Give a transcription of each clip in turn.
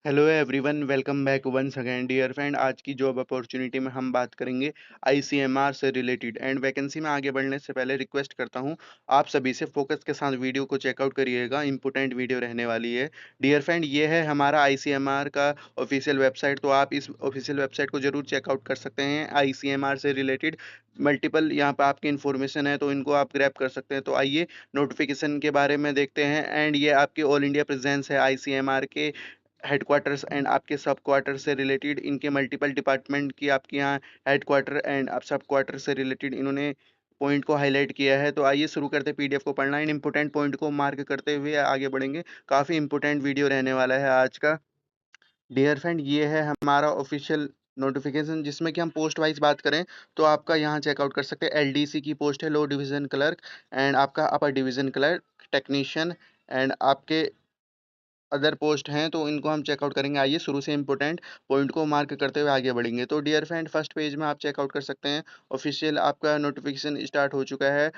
Hello everyone, welcome back once again dear friend. आज की job opportunity में हम बात करेंगे आईसीएमआर से रिलेटेड। एंड वैकेंसी में आगे बढ़ने से पहले रिक्वेस्ट करता हूं आप सभी से फोकस के साथ वीडियो को चेकआउट करिएगा, इंपॉर्टेंट वीडियो रहने वाली है। डियर फ्रेंड, ये है हमारा आईसीएमआर का ऑफिशियल वेबसाइट, तो आप इस ऑफिशियल वेबसाइट को जरूर चेकआउट कर सकते हैं। आईसीएमआर से रिलेटेड मल्टीपल यहाँ पे आपकी इन्फॉर्मेशन है, तो इनको आप ग्रैब कर सकते हैं। तो आइए नोटिफिकेशन के बारे में देखते हैं। एंड ये आपके ऑल इंडिया प्रेजेंस है आईसीएमआर के हेडक्वार्टर्स एंड आपके सब क्वार्टर से रिलेटेड। इनके मल्टीपल डिपार्टमेंट की आपके यहाँ हेडक्वार्टर एंड आप सब क्वार्टर से रिलेटेड इन्होंने पॉइंट को हाईलाइट किया है। तो आइए शुरू करते हैं पीडीएफ को पढ़ना। इन इंपॉर्टेंट पॉइंट को मार्क करते हुए आगे बढ़ेंगे। काफ़ी इंपॉर्टेंट वीडियो रहने वाला है आज का। डियर फ्रेंड, ये है हमारा ऑफिशियल नोटिफिकेशन, जिसमें कि हम पोस्ट वाइज बात करें तो आपका यहाँ चेकआउट कर सकते हैं। एलडीसी की पोस्ट है, लो डिवीजन क्लर्क, एंड आपका upper division clerk, technician, and आपके अदर पोस्ट हैं, तो इनको हम चेकआउट करेंगे। आइए शुरू से इंपॉर्टेंट पॉइंट को मार्क करते हुए आगे बढ़ेंगे। तो डियर फ्रेंड, फर्स्ट पेज में आप चेकआउट कर सकते हैं, ऑफिशियल आपका नोटिफिकेशन स्टार्ट हो चुका है।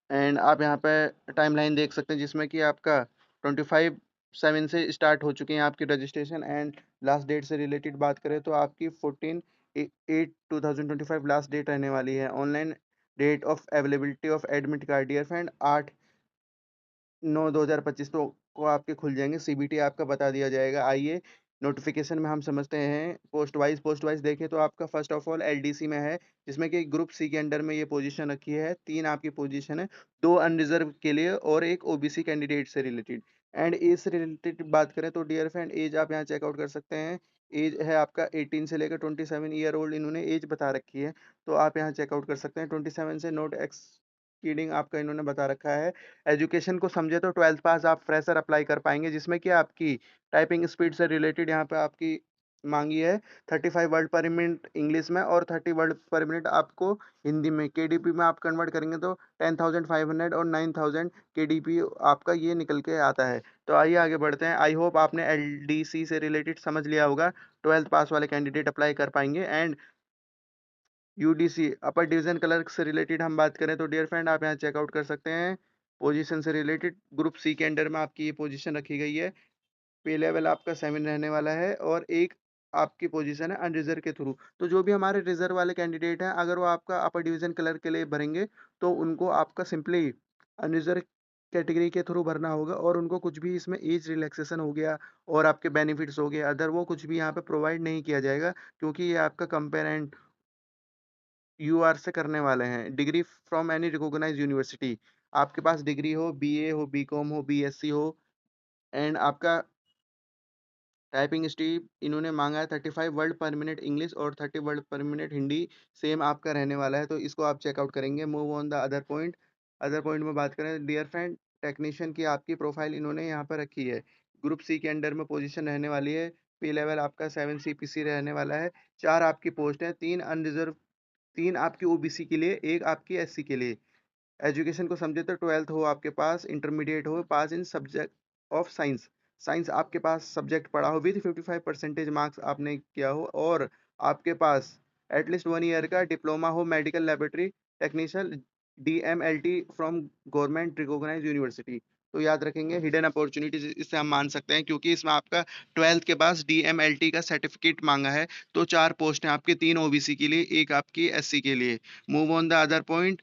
एंड आप यहाँ पे टाइमलाइन देख सकते हैं, जिसमें कि आपका 25/7 से स्टार्ट हो चुके हैं आपकी रजिस्ट्रेशन। एंड लास्ट डेट से रिलेटेड बात करें तो आपकी 14/8/2025 लास्ट डेट रहने वाली है। Online date of availability of admit card dear friend 8/9/2025 तो को आपके खुल जाएंगे। सीबीटी आपका बता दिया जाएगा। आइए नोटिफिकेशन में हम समझते हैं पोस्ट वाइज देखें तो आपका फर्स्ट ऑफ ऑल एलडीसी में है, जिसमें कि ग्रुप सी के अंडर में ये पोजीशन रखी है। 3 आपकी पोजीशन है, 2 अनरिजर्व के लिए और एक ओबीसी कैंडिडेट से रिलेटेड। एंड एज से रिलेटेड बात करें तो डियर फ्रेंड, एज आप यहाँ चेकआउट कर सकते हैं। एज है आपका 18 से लेकर 27 ईयर ओल्ड, इन्होंने एज बता रखी है, तो आप यहाँ चेकआउट कर सकते हैं। 27 से नोट एक्ससीडिंग आपका इन्होंने बता रखा है। एजुकेशन को समझे तो 12th पास आप फ्रेशर अप्लाई कर पाएंगे, जिसमें कि आपकी टाइपिंग स्पीड से रिलेटेड यहाँ पे आपकी मांगी है 35 वर्ड पर मिनट इंग्लिश में और 30 वर्ड पर मिनट आपको हिंदी में। केडीपी में आप कन्वर्ट करेंगे तो 10,500 और 9,000 केडीपी आपका ये निकल के आता है। तो आइए आगे बढ़ते हैं। आई होप आपने एलडीसी से रिलेटेड समझ लिया होगा। 12th पास वाले कैंडिडेट अप्लाई कर पाएंगे। And UDC upper division clerk से रिलेटेड हम बात करें तो डियर फ्रेंड, आप यहाँ चेकआउट कर सकते हैं। पोजीशन से रिलेटेड ग्रुप सी के अंडर में आपकी ये पोजीशन रखी गई है। पे लेवल आपका 7 रहने वाला है और एक आपकी पोजीशन है अनरिजर्व के थ्रू। तो जो भी हमारे रिजर्व वाले कैंडिडेट हैं, अगर वो आपका अपर डिवीजन क्लर्क के लिए भरेंगे तो उनको आपका सिंपली अनरिजर्व कैटेगरी के थ्रू भरना होगा, और उनको कुछ भी इसमें एज रिलैक्सेशन हो गया और आपके बेनिफिट्स हो गए अदर, वो कुछ भी यहाँ पे प्रोवाइड नहीं किया जाएगा, क्योंकि ये आपका कंपेयर एंड यूआर से करने वाले हैं। Degree from any recognised university, आपके पास डिग्री हो, बीए हो, बीकॉम हो, बीएससी हो। एंड आपका टाइपिंग स्पीड इन्होंने मांगा है 35 वर्ड पर मिनट इंग्लिश और 30 वर्ड पर मिनट हिंदी, सेम आपका रहने वाला है, तो इसको आप चेकआउट करेंगे। Move on the other point. Other point में बात करें डियर फ्रेंड, टेक्नीशियन की आपकी प्रोफाइल इन्होंने यहाँ पर रखी है। ग्रुप सी के अंडर में पोजीशन रहने वाली है। पे लेवल आपका 7 सीपीसी रहने वाला है। 4 आपकी पोस्ट है, 3 अनरिजर्व, 3 आपकी ओबीसी के लिए, 1 आपकी एससी के लिए। एजुकेशन को समझे तो 12th हो आपके पास, इंटरमीडिएट हो, पास इन सब्जेक्ट ऑफ साइंस, साइंस आपके पास सब्जेक्ट पढ़ा हो विद 55% मार्क्स आपने किया हो, और आपके पास एटलीस्ट 1 ईयर का डिप्लोमा हो medical laboratory technician DMLT from government recognised university. तो याद रखेंगे हिडन अपॉर्चुनिटीज इससे हम मान सकते हैं, क्योंकि इसमें आपका 12th के पास डीएमएलटी का सर्टिफिकेट मांगा है। तो 4 पोस्ट हैं आपके, 3 ओबीसी के लिए, 1 आपकी एससी के लिए। Move on the other point.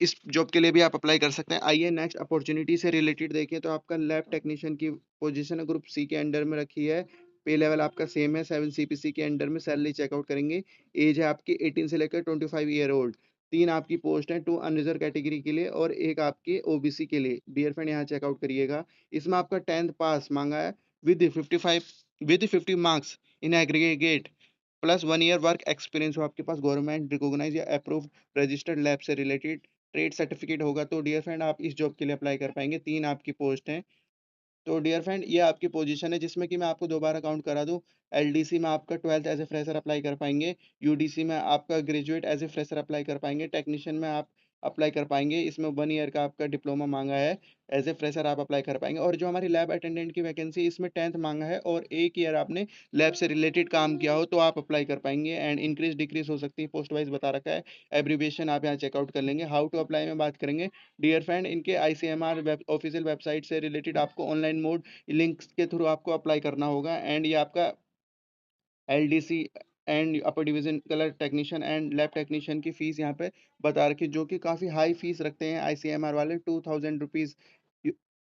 इस जॉब के लिए भी आप अप्लाई कर सकते हैं। आइए नेक्स्ट अपॉर्चुनिटी से रिलेटेड देखें तो आपका लैब टेक्नीशियन की पोजीशन ग्रुप सी के अंडर में रखी है। पे लेवल आपका सेम है, 7 सीपीसी के अंडर में। सैलरी चेकआउट करेंगे। एज है आपकी 18 से लेकर 25 ईयर ओल्ड। 3 आपकी पोस्ट है, 2 अनरिजर्व कैटेगरी के लिए और 1 आपकी ओबीसी के लिए। डियर फ्रेंड, यहाँ चेकआउट करिएगा। इसमें आपका 10th पास मांगा है with 50 marks in aggregate, plus 1 year work experience हो आपके पास गवर्नमेंट रिकॉग्नाइज या अप्रूव्ड रजिस्टर्ड लैब से रिलेटेड। ट्रेड सर्टिफिकेट होगा, तो डियर फ्रेंड आप इस जॉब के लिए अप्लाई कर पाएंगे। 3 आपकी पोस्ट हैं। तो डियर फ्रेंड, ये आपकी पोजीशन है, जिसमें कि मैं आपको दोबारा काउंट करा दूं। एलडीसी में आपका 12th as a fresher apply कर पाएंगे। यूडीसी में आपका graduate as a fresher apply कर पाएंगे। टेक्नीशियन में आप अप्लाई कर पाएँगे। इसमें 1 ईयर का आपका डिप्लोमा माँगा है, एज़ ए फ्रेशर आप अप्लाई कर पाएँगे और जो हमारी लैब अटेंडेंट की वैकेंसी इसमें 10th माँगा है और 1 ईयर आपने लैब से रिलेटेड काम किया हो तो आप अप्लाई कर पाएँगे एंड इंक्रीज़ डिक्रीज़ हो सकती है, पोस्ट वाइज़ बता रखा है। एब्रिविएशन आप यहाँ चेकआउट कर लेंगे। हाउ टू अप्लाई में बात करेंगे। डियर फ्रेंड, इनके आईसीएमआर वेब ऑफ़िशियल वेबसाइट से रिलेटेड आपको ऑनलाइन मोड लिंक्स के थ्रू आपको अप्लाई करना होगा एंड ये आपका LDC and upper division colour technician and lab technician की फीस यहाँ पे बता रखी है जो कि काफ़ी हाई फीस रखते हैं आईसीएमआर वाले 2000 रुपीज़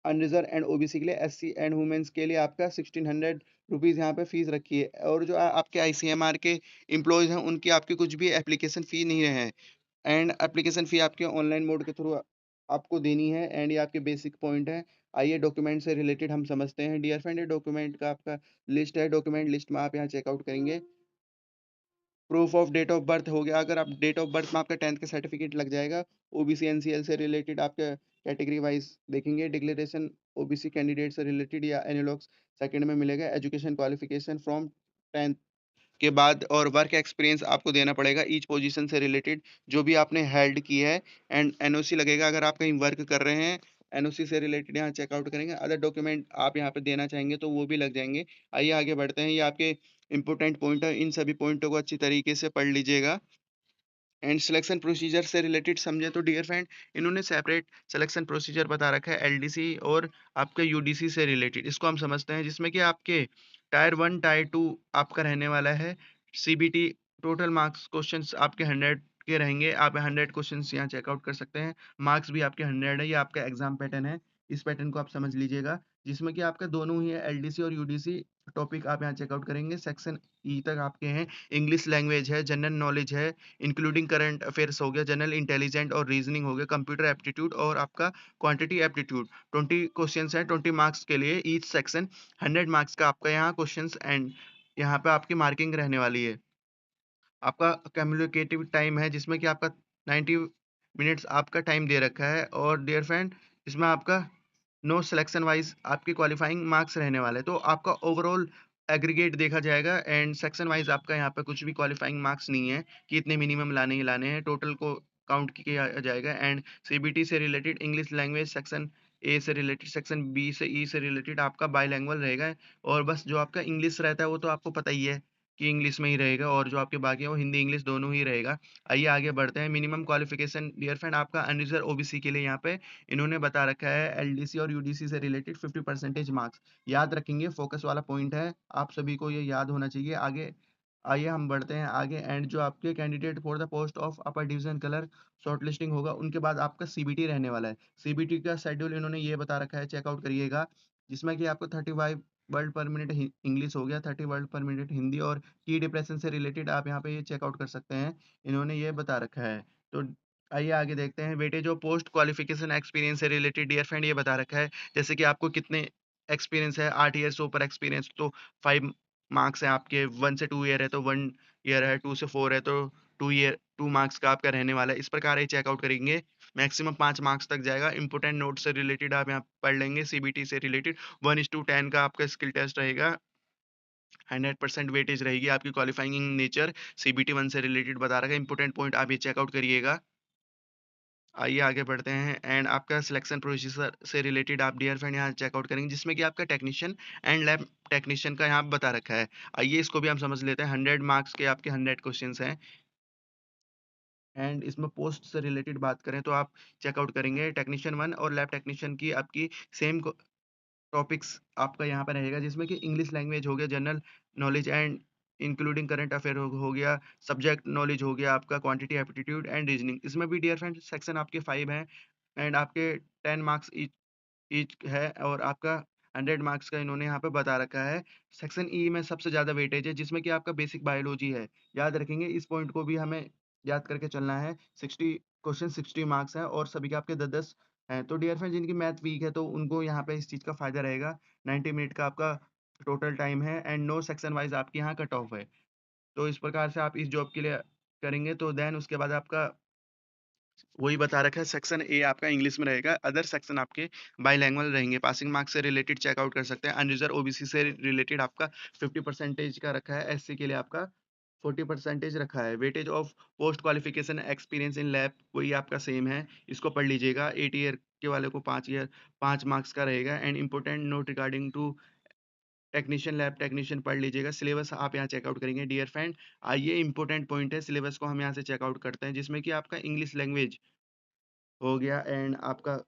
अनरिजर्व एंड ओबीसी के लिए। एससी एंड वुमेन्स के लिए आपका 1600 रुपीज़ यहाँ पे फीस रखी है और जो आपके आईसीएमआर के एम्प्लॉयज़ हैं उनकी आपकी कुछ भी एप्लीकेशन फ़ी नहीं है एंड एप्लीकेशन फ़ी आपके ऑनलाइन मोड के थ्रू आपको देनी है एंड ये आपके बेसिक पॉइंट है। आइए डॉक्यूमेंट से रिलेटेड हम समझते हैं। डियर फ्रेंड, ये डॉक्यूमेंट का आपका लिस्ट है। डॉक्यूमेंट लिस्ट में आप यहाँ चेकआउट करेंगे। Proof of date of birth हो गया। अगर आप डेट ऑफ बर्थ में आपका 10th का सर्टिफिकेट लग जाएगा। ओबीसी एनसीएल से रिलेटेड आपका कैटेगरी वाइज देखेंगे। डिक्लेरेशन ओबीसी कैंडिडेट से रिलेटेड या एनालॉग्स सेकंड में मिलेगा। एजुकेशन क्वालिफिकेशन फ्रॉम 10th के बाद और वर्क एक्सपीरियंस आपको देना पड़ेगा ईच पोजीशन से रिलेटेड जो भी आपने हेल्ड की है एंड एनओसी लगेगा अगर आप कहीं वर्क कर रहे हैं। एनओसी से रिलेटेड यहाँ चेकआउट करेंगे। अदर डॉक्यूमेंट आप यहाँ पे देना चाहेंगे तो वो भी लग जाएंगे। आइए आगे बढ़ते हैं। ये आपके इंपॉर्टेंट पॉइंट है, इन सभी पॉइंटों को अच्छी तरीके से पढ़ लीजिएगा एंड सिलेक्शन प्रोसीजर से रिलेटेड समझे तो डियर फ्रेंड, इन्होंने सेपरेट सिलेक्शन प्रोसीजर बता रखा है एलडीसी और आपके यूडीसी से रिलेटेड। इसको हम समझते हैं जिसमें कि आपके टायर 1 टायर 2 आपका रहने वाला है। सीबीटी टोटल मार्क्स क्वेश्चंस आपके 100 के रहेंगे। आप 100 क्वेश्चंस यहाँ चेकआउट कर सकते हैं। मार्क्स भी आपके 100 है। ये आपका एग्जाम पैटर्न है। इस पैटर्न को आप समझ लीजिएगा जिसमें कि आपका दोनों ही है एलडीसी और यूडीसी। टॉपिक आप यहाँ चेकआउट करेंगे। सेक्शन ई तक आपके हैं। इंग्लिश लैंग्वेज है, जनरल नॉलेज है, इंक्लूडिंग करंट अफेयर्स हो गया, जनरल इंटेलिजेंट और रीजनिंग हो गया, कंप्यूटर एप्टीट्यूड और आपका क्वांटिटी एप्टीट्यूड। 20 क्वेश्चंस हैं 20 मार्क्स के लिए ईच सेक्शन। 100 मार्क्स का आपका यहाँ क्वेश्चंस एंड यहाँ पे आपकी मार्किंग रहने वाली है। आपका कम्युनिकेटिव टाइम है जिसमें कि आपका 90 मिनट्स आपका टाइम दे रखा है और डियर फ्रेंड इसमें आपका नो सिलेक्शन वाइज आपके क्वालिफाइंग मार्क्स रहने वाले हैं। तो आपका ओवरऑल एग्रीगेट देखा जाएगा एंड सेक्शन वाइज आपका यहाँ पे कुछ भी क्वालिफाइंग मार्क्स नहीं है कि इतने मिनिमम लाने ही लाने हैं। टोटल को काउंट किया जाएगा एंड सीबीटी से related English language section A से रिलेटेड, सेक्शन बी से ई से रिलेटेड आपका बाईलैंग्वेज रहेगा और बस जो आपका इंग्लिश रहता है वो तो आपको पता ही है कि इंग्लिश में ही रहेगा और जो आपके बाकी है वो हिंदी इंग्लिश दोनों ही रहेगा। आइए आगे बढ़ते हैं। मिनिमम क्वालिफिकेशन डियर फ्रेंड आपका अनरिजर्व ओबीसी के लिए यहाँ पे इन्होंने बता रखा है एलडीसी और यूडीसी से रिलेटेड 50% मार्क्स। याद रखेंगे, फोकस वाला पॉइंट है, आप सभी को ये याद होना चाहिए। आगे आइए हम बढ़ते हैं आगे एंड जो आपके candidate for the post of upper division colour shortlisting होगा उनके बाद आपका सीबीटी रहने वाला है। सीबीटी का शेड्यूल इन्होंने ये बता रखा है, चेकआउट करिएगा जिसमें कि आपको 35 वर्ड पर मिनट इंग्लिश हो गया, 30 वर्ड पर मिनट हिंदी और की डिप्रेशन से रिलेटेड आप यहाँ पे ये चेकआउट कर सकते हैं। इन्होंने ये बता रखा है। तो आइए आगे देखते हैं। Weightage of post qualification experience से रिलेटेड डियर फ्रेंड ये बता रखा है जैसे कि आपको कितने एक्सपीरियंस है। 8 ईयर से ऊपर एक्सपीरियंस तो 5 मार्क्स हैं आपके। 1 से 2 ईयर है तो 1 ईयर है, 2 से 4 है तो 2 मार्क्स का आपका रहने वाला है। इस प्रकार ये चेकआउट करेंगे। मैक्सिमम 5 मार्क्स तक जाएगा। इंपोर्टेंट नोट से रिलेटेड आप यहाँ पढ़ लेंगे। सीबीटी से रिलेटेड 1:10 का आपका स्किल टेस्ट रहेगा। 100% वेटेज रहेगी आपकी क्वालिफाइंग इन नेचर। सीबीटी 1 से रिलेटेड बता रखा है। इंपोर्टेंट पॉइंट आप ये चेकआउट करिएगा। आइए आगे बढ़ते हैं एंड आपका सिलेक्शन प्रोसीजर से रिलेटेड आप डियर फ्रेंड यहाँ चेकआउट करेंगे जिसमें कि आपका टेक्नीशियन एंड लैब टेक्नीशियन का यहाँ बता रखा है। आइए इसको भी हम समझ लेते हैं। 100 मार्क्स के आपके 100 क्वेश्चंस हैं एंड इसमें पोस्ट से रिलेटेड बात करें तो आप चेकआउट करेंगे टेक्नीशियन 1 और लैब टेक्नीशियन की आपकी सेम टॉपिक्स आपका यहाँ पे रहेगा जिसमें कि इंग्लिश लैंग्वेज हो गया, general knowledge and including current affair हो गया, सब्जेक्ट नॉलेज हो गया आपका, क्वांटिटी एप्टीट्यूड एंड रीजनिंग। इसमें भी डियर फ्रेंड सेक्शन आपके 5 हैं एंड आपके 10 मार्क्स ईच ईच है और आपका 100 मार्क्स का इन्होंने यहाँ पे बता रखा है। सेक्शन ई में सबसे ज़्यादा वेटेज है जिसमें कि आपका बेसिक बायोलॉजी है। याद रखेंगे इस पॉइंट को भी हमें याद करके चलना है। 60 क्वेश्चन 60 मार्क्स हैं और सभी के आपके 10-10 हैं। तो डियर फ्रेंड जिनकी मैथ वीक है तो उनको यहाँ पे इस चीज़ का फ़ायदा रहेगा। 90 मिनट का आपका टोटल टाइम है एंड नो सेक्शन वाइज़ आपके यहाँ कट ऑफ है। तो इस प्रकार से आप इस जॉब के लिए करेंगे तो देन उसके बाद आपका वही बता रखा है। सेक्शन ए आपका इंग्लिश में रहेगा। अदर सेक्शन आपके बाईलैंग्वेज रहेंगे। पासिंग मार्क्स से रिलेटेड चेकआउट कर सकते हैं। अनरिजर्व ओबीसी से रिलेटेड आपका 50% का रखा है। एससी के लिए आपका 40% रखा है। Weightage of post qualification experience in lab वही आपका सेम है, इसको पढ़ लीजिएगा। 8 ईयर के वाले को 5 ईयर 5 मार्क्स का रहेगा। And important note regarding to technician, lab technician पढ़ लीजिएगा। सिलेबस आप यहाँ चेकआउट करेंगे डियर फ्रेंड। आइए इम्पोर्टेंट पॉइंट है, सिलेबस को हम यहाँ से चेकआउट करते हैं, जिसमें कि आपका इंग्लिश लैंग्वेज हो गया, एंड आपका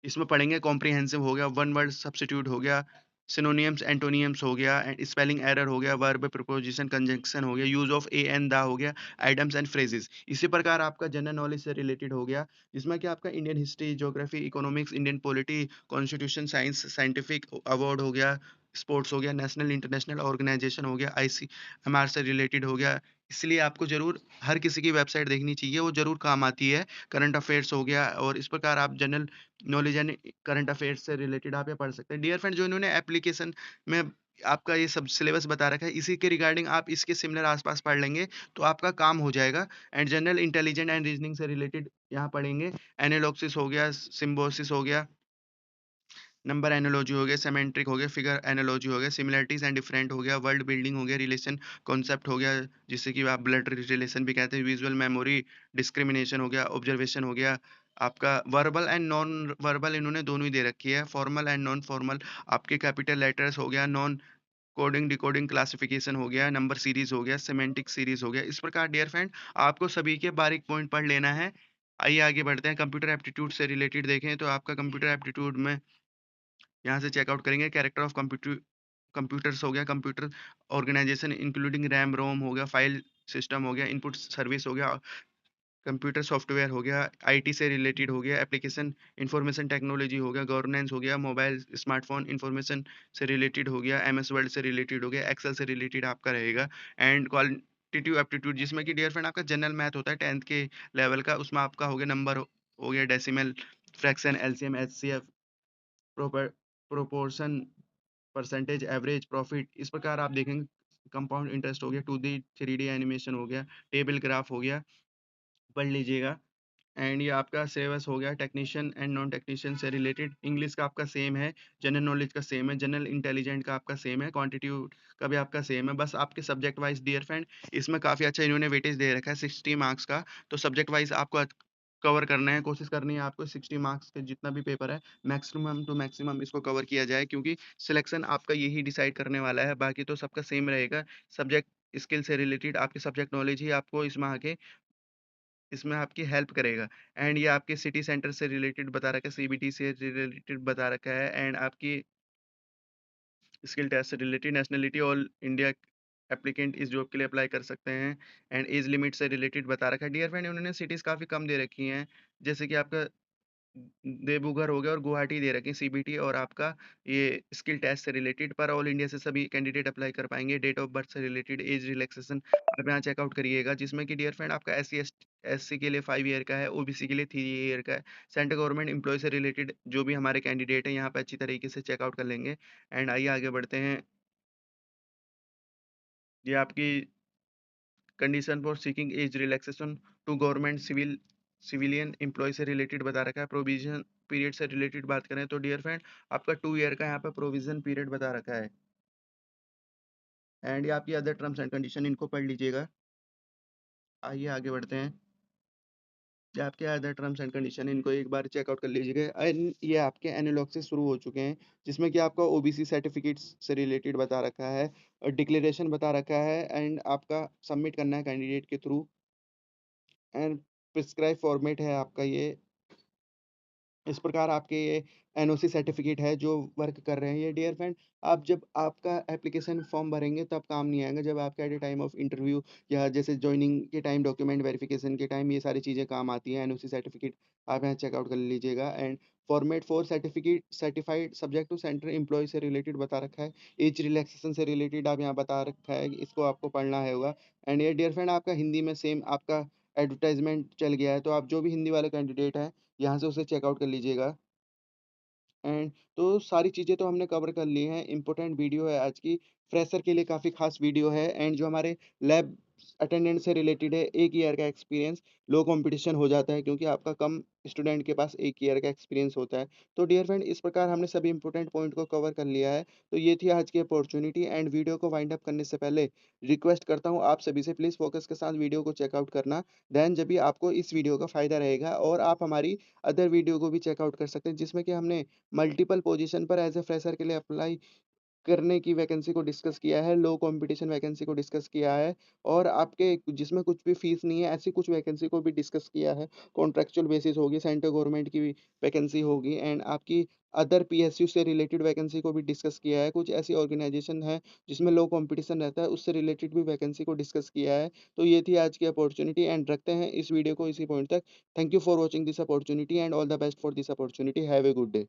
इसमें पढ़ेंगे कॉम्प्रिहेंसिव हो गया, वन वर्ड सब्स्टिट्यूट हो गया, सिनोनियम्स एंटोनियम्स हो गया, एंड स्पेलिंग एरर हो गया, वर्ब प्रीपोजिशन कंजंक्शन हो गया, use of A and the हो गया, आइटम्स एंड फ्रेजेस। इसी प्रकार आपका जनरल नॉलेज से रिलेटेड हो गया, जिसमें कि आपका Indian history, geography, economics, Indian polity, constitution, science, scientific award हो गया, स्पोर्ट्स हो गया, नेशनल इंटरनेशनल ऑर्गेनाइजेशन हो गया, ICMR से रिलेटेड हो गया। इसलिए आपको जरूर हर किसी की वेबसाइट देखनी चाहिए, वो जरूर काम आती है। करंट अफेयर्स हो गया, और इस प्रकार आप general knowledge and current affairs से रिलेटेड आप ये पढ़ सकते हैं। डियर फ्रेंड, जो इन्होंने एप्लीकेशन में आपका ये सब सिलेबस बता रखा है, इसी के रिगार्डिंग आप इसके सिमिलर आसपास पढ़ लेंगे तो आपका काम हो जाएगा। And general intelligent and reasoning से रिलेटेड यहाँ पढ़ेंगे। एनालॉग्सिस हो गया, सिम्बोसिस हो गया, नंबर एनालॉजी हो गया, सेमेंट्रिक हो गया, फिगर एनालॉजी हो गया, सिमिलरिटीज एंड डिफरेंट हो गया, वर्ल्ड बिल्डिंग हो गया, रिलेशन कॉन्सेप्ट हो गया, जिससे कि आप ब्लड रिलेशन भी कहते हैं, विजुअल मेमोरी, डिस्क्रिमिनेशन हो गया, ऑब्जर्वेशन हो गया, आपका वर्बल एंड नॉन वर्बल इन्होंने दोनों ही दे रखी है, फॉर्मल एंड नॉन फॉर्मल, आपके कैपिटल लेटर्स हो गया, नॉन कोडिंग डिकोडिंग क्लासिफिकेशन हो गया, नंबर सीरीज हो गया, सेमेंटिक सीरीज हो गया। इस प्रकार डियर फ्रेंड आपको सभी के बारीक पॉइंट पढ़ लेना है। आइए आगे बढ़ते हैं। कंप्यूटर एप्टीट्यूड से रिलेटेड देखें तो आपका कंप्यूटर एप्टीट्यूड में यहाँ से चेकआउट करेंगे। कैरेक्टर ऑफ कंप्यूटर्स हो गया, computer organisation including RAM ROM हो गया, फाइल सिस्टम हो गया, इनपुट सर्विस हो गया, कंप्यूटर सॉफ्टवेयर हो गया, आईटी से रिलेटेड हो गया, एप्लीकेशन इंफॉर्मेशन टेक्नोलॉजी हो गया, गवर्नेंस हो गया, मोबाइल स्मार्टफोन इंफॉर्मेशन से रिलेटेड हो गया, MS वर्ड से रिलेटेड हो गया, एक्सेल से रिलेटेड आपका रहेगा। एंड क्वालिटेटिव एप्टीट्यूड, जिसमें कि डियर फ्रेंड आपका जनरल मैथ होता है 10th के लेवल का, उसमें आपका हो गया नंबर हो गया, decimal, fraction, LCM, HCF, proper proportion, percentage, average profit. इस प्रकार आप देखेंगे। कंपाउंड इंटरेस्ट हो गया, 2D 3D एनिमेशन हो गया, टेबल ग्राफ हो गया, पढ़ लीजिएगा। एंड ये आपका सिलेबस हो गया टेक्नीशियन एंड नॉन टेक्नीशियन से रिलेटेड। इंग्लिश का आपका सेम है, जनरल नॉलेज का सेम है, जनरल इंटेलिजेंट का आपका सेम है, क्वांटिट्यूड का भी आपका सेम है। बस आपके सब्जेक्ट वाइज डियर फ्रेंड इसमें काफ़ी अच्छा इन्होंने वेटेज दे रखा है 60 मार्क्स का। तो सब्जेक्ट वाइज आपको कवर करना है, कोशिश करनी है आपको 60 मार्क्स के जितना भी पेपर है मैक्सिमम टू मैक्सिमम इसको कवर किया जाए, क्योंकि सिलेक्शन आपका यही डिसाइड करने वाला है, बाकी तो सबका सेम रहेगा। सब्जेक्ट स्किल से रिलेटेड आपके सब्जेक्ट नॉलेज ही आपको इसमें आपकी हेल्प करेगा। एंड ये आपके सिटी सेंटर से रिलेटेड बता रखा है, CBT से रिलेटेड बता रखा है, एंड आपकी स्किल टेस्ट से related, nationality all India applicant इस जॉब के लिए अप्लाई कर सकते हैं, एंड एज लिमिट से रिलेटेड बता रखा है। डियर फ्रेंड उन्होंने सिटीज़ काफ़ी कम दे रखी हैं, जैसे कि आपका देवघर हो गया और गुवाहाटी दे रखी है CBT, और आपका ये स्किल टेस्ट से रिलेटेड। पर ऑल इंडिया से सभी कैंडिडेट अप्लाई कर पाएंगे। डेट ऑफ बर्थ से रिलेटेड, एज रिलैक्सेशन आप यहाँ चेकआउट करिएगा, जिसमें कि डियर फ्रेंड आपका SC के लिए 5 ईयर का है, OBC के लिए 3 ईयर का है। सेंट्रल गवर्नमेंट एम्प्लॉय से रिलेटेड जो भी हमारे कैंडिडेट हैं यहाँ पे अच्छी तरीके से चेकआउट कर लेंगे। एंड आइए आगे बढ़ते हैं। ये आपकी condition for seeking age relaxation to government civilian employ से रिलेटेड बता रखा है। प्रोविजन पीरियड से रिलेटेड बात करें तो डियर फ्रेंड आपका 2 ईयर का यहाँ पे प्रोविजन पीरियड बता रखा है। एंड ये आपकी अदर टर्म्स एंड कंडीशन इनको पढ़ लीजिएगा। आइए आगे बढ़ते हैं। ये आपके अदर टर्म्स एंड कंडीशन इनको एक बार चेकआउट कर लीजिएगा। एंड ये आपके एनालॉग से शुरू हो चुके हैं, जिसमें कि आपका OBC सर्टिफिकेट्स से रिलेटेड बता रखा है, डिक्लेरेशन बता रखा है, एंड आपका सबमिट करना है कैंडिडेट के थ्रू। एंड प्रिस्क्राइब फॉर्मेट है आपका ये। इस प्रकार आपके ये NOC सर्टिफिकेट है जो वर्क कर रहे हैं। ये डियर फ्रेंड आप जब आपका एप्लीकेशन फॉर्म भरेंगे तब काम नहीं आएगा, जब आपका at a time of interview या जैसे जॉइनिंग के टाइम, डॉक्यूमेंट वेरिफिकेशन के टाइम ये सारी चीज़ें काम आती हैं। NOC सर्टिफिकेट आप यहाँ चेकआउट कर लीजिएगा। And format for certificate certified subject to centre employ से रिलेटेड बता रखा है। एज रिलैक्सेशन से रिलेटेड आप यहाँ बता रखा है कि इसको आपको पढ़ना है होगा। एंड ये डियर फ्रेंड आपका हिंदी में सेम आपका एडवर्टाइजमेंट चल गया है, तो आप जो भी हिंदी वाले कैंडिडेट हैं यहाँ से उसे चेकआउट कर लीजिएगा। एंड तो सारी चीज़ें तो हमने कवर कर ली हैं। इम्पोर्टेंट वीडियो है आज की, फ्रेशर के लिए काफ़ी खास वीडियो है। एंड जो हमारे लैब अटेंडेंस से रिलेटेड है, 1 ईयर का एक्सपीरियंस, लो कॉम्पिटिशन हो जाता है क्योंकि आपका कम स्टूडेंट के पास 1 ईयर का एक्सपीरियंस होता है। तो डियर फ्रेंड इस प्रकार हमने सभी इम्पोर्टेंट पॉइंट को कवर कर लिया है। तो ये थी आज की अपॉर्च्युनिटी एंड वीडियो को वाइंड अप करने से पहले रिक्वेस्ट करता हूँ आप सभी से प्लीज़ फ़ोकस के साथ वीडियो को चेकआउट करना। देन जब भी आपको इस वीडियो का फ़ायदा रहेगा और आप हमारी अदर वीडियो को भी चेकआउट कर सकते हैं जिसमें कि हमने मल्टीपल पोज़ीशन पर एज़ अ फ्रेशर के लिए अप्लाई करने की वैकेंसी को डिस्कस किया है, लो कॉम्पिटिशन वैकेंसी को डिस्कस किया है और आपके जिसमें कुछ भी फीस नहीं है, ऐसी कुछ वैकेंसी को भी डिस्कस किया है। कॉन्ट्रैक्चुअल बेसिस होगी, सेंट्रल गवर्नमेंट की भी वैकेंसी होगी एंड आपकी अदर पीएसयू से रिलेटेड वैकेंसी को भी डिस्कस किया है। कुछ ऐसी ऑर्गेनाइज़ेशन है, जिसमें लो कॉम्पिटिशन रहता है, उससे रिलेटेड भी वैकेंसी को डिस्कस किया है। तो ये थी आज की अपॉर्च्युनिटी एंड रखते हैं इस वीडियो को इसी पॉइंट तक। Thank you for watching this opportunity and all the best for this opportunity. Have a good day.